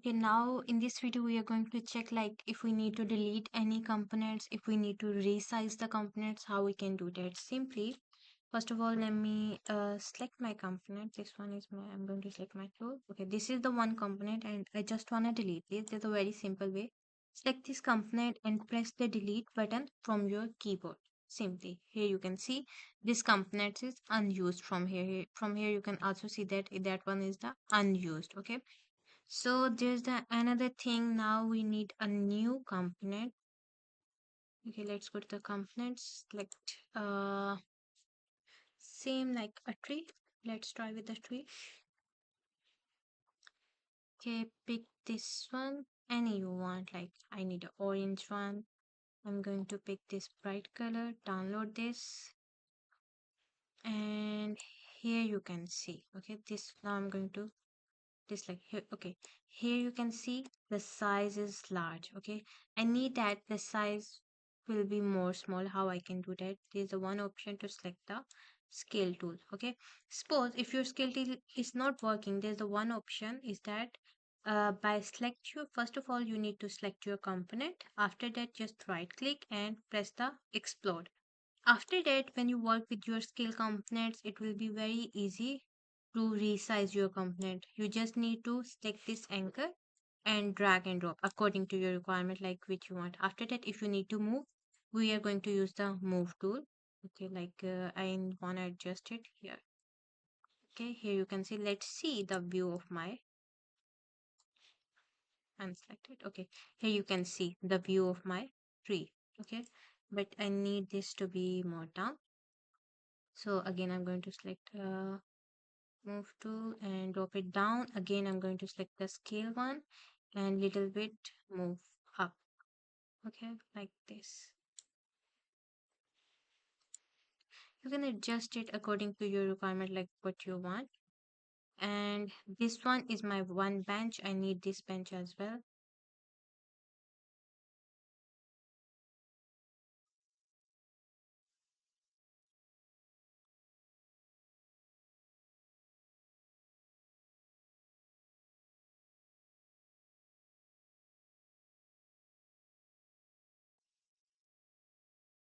Okay, now in this video we are going to check like if we need to delete any components, if we need to resize the components, how we can do that simply. First of all, let me select my component. This one is my, I'm going to select my tool. Okay, this is the one component and I just want to delete this. There's a very simple way. Select this component and press the delete button from your keyboard. Simply, here you can see this component is unused from here. From here you can also see that that one is the unused. Okay, so there's the another thing. Now we need a new component. Okay, let's go to the components. Select same like a tree. Let's try with the tree. Okay, pick this one. Any you want. Like I need an orange one. I'm going to pick this bright color. Download this. And here you can see. Okay, this now I'm going to just like here. Okay, here you can see the size is large. Okay, I need that the size will be more small. How I can do that? There's a one option to select the scale tool. Okay, suppose if your scale tool is not working, there's the one option is that by select your first of all you need to select your component. After that just right click and press the explode. After that, when you work with your scale components, it will be very easy to resize your component. You just need to select this anchor and drag and drop according to your requirement, like which you want. After that, if you need to move, we are going to use the move tool. Okay, like I want to adjust it here. Okay, here you can see, let's see the view of my unselected. Okay, here you can see the view of my tree. Okay, but I need this to be more down. So again, I'm going to select move tool and drop it down. Again, I'm going to select the scale one and little bit move up. Okay, like this. You can adjust it according to your requirement, like what you want. And this one is my one bench. I need this bench as well.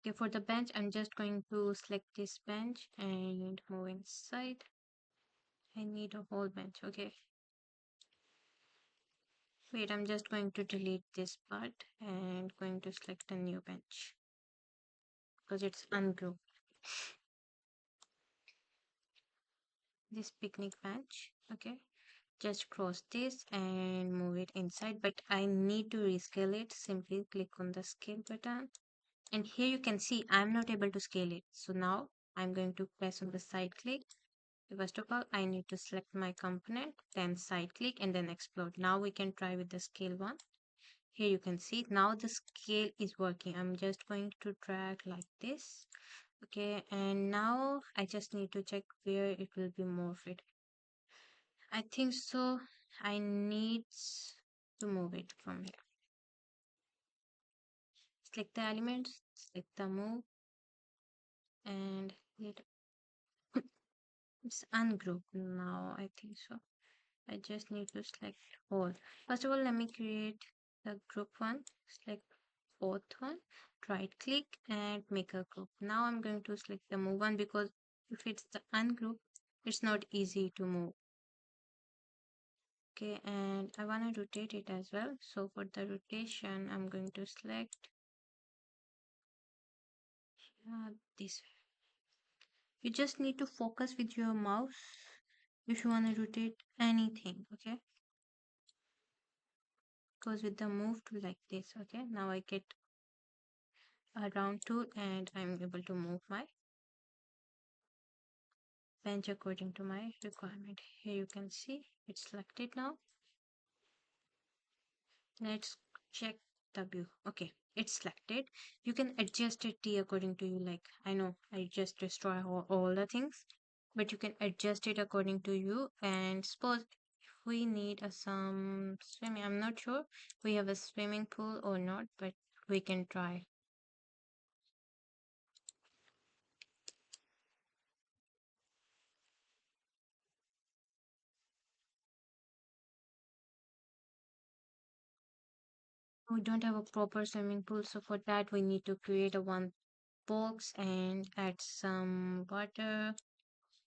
Okay, for the bench, I'm just going to select this bench and move inside. I need a whole bench. Okay. Wait, I'm just going to delete this part and going to select a new bench because it's ungrouped. This picnic bench. Okay, just cross this and move it inside, but I need to rescale it. Simply click on the scale button and here you can see I'm not able to scale it. So now I'm going to press on the side click. First of all, I need to select my component, then side click and then explode. Now we can try with the scale one. Here you can see now the scale is working. I'm just going to drag like this. Okay, and now I just need to check where it will be more fit. I think so. I need to move it from here. Select the elements, select the move, and it's ungrouped now. I think so. I just need to select all. First of all, let me create the group one. Select both one. Right click and make a group. Now I'm going to select the move one because if it's the ungroup, it's not easy to move. Okay, and I want to rotate it as well. So for the rotation, I'm going to select this. You just need to focus with your mouse if you want to rotate anything. Okay, goes with the move to like this. Okay, now I get a round tool and I'm able to move my bench according to my requirement. Here you can see it's selected now. Let's check the view. Okay, it's selected. You can adjust it according to you. Like I know I just destroy all the things, but you can adjust it according to you. And suppose if we need some swimming, I'm not sure we have a swimming pool or not, but we can try. We don't have a proper swimming pool, so for that we need to create a one box and add some water.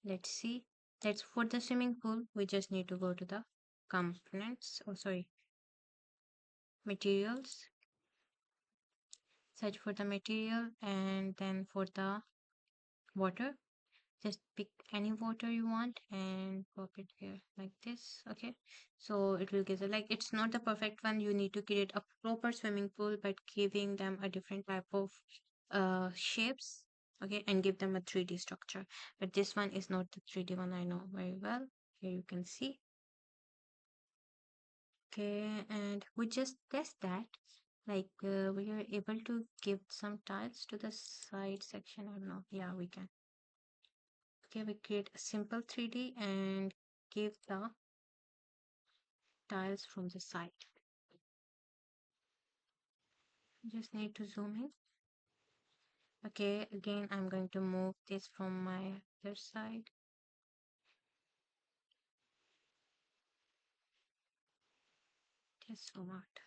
Let's see. Let's for the swimming pool, we just need to go to the components, oh sorry, materials, search for the material, and then for the water, just pick any water you want and pop it here like this. Okay, so it will give like it's not the perfect one. You need to create a proper swimming pool by giving them a different type of shapes, okay, and give them a 3D structure. But this one is not the 3D one, I know very well. Here you can see. Okay, and we just test that. Like we are able to give some tiles to the side section or not. Yeah, we can. Okay, we create a simple 3D and give the tiles from the side. Just need to zoom in. Okay, again, I'm going to move this from my other side. Just zoom out.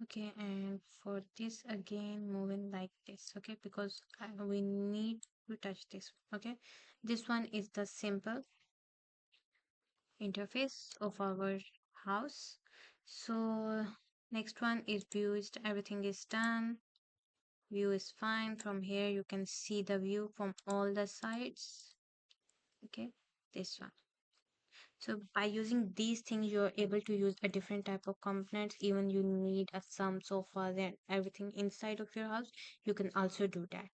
Okay, and for this again, moving like this. Okay, because we need to touch this. Okay, this one is the simple interface of our house. So next one is view is everything is done. View is fine. From here you can see the view from all the sides. Okay, this one. So by using these things you're able to use a different type of components. Even you need a some sofas and everything inside of your house, you can also do that.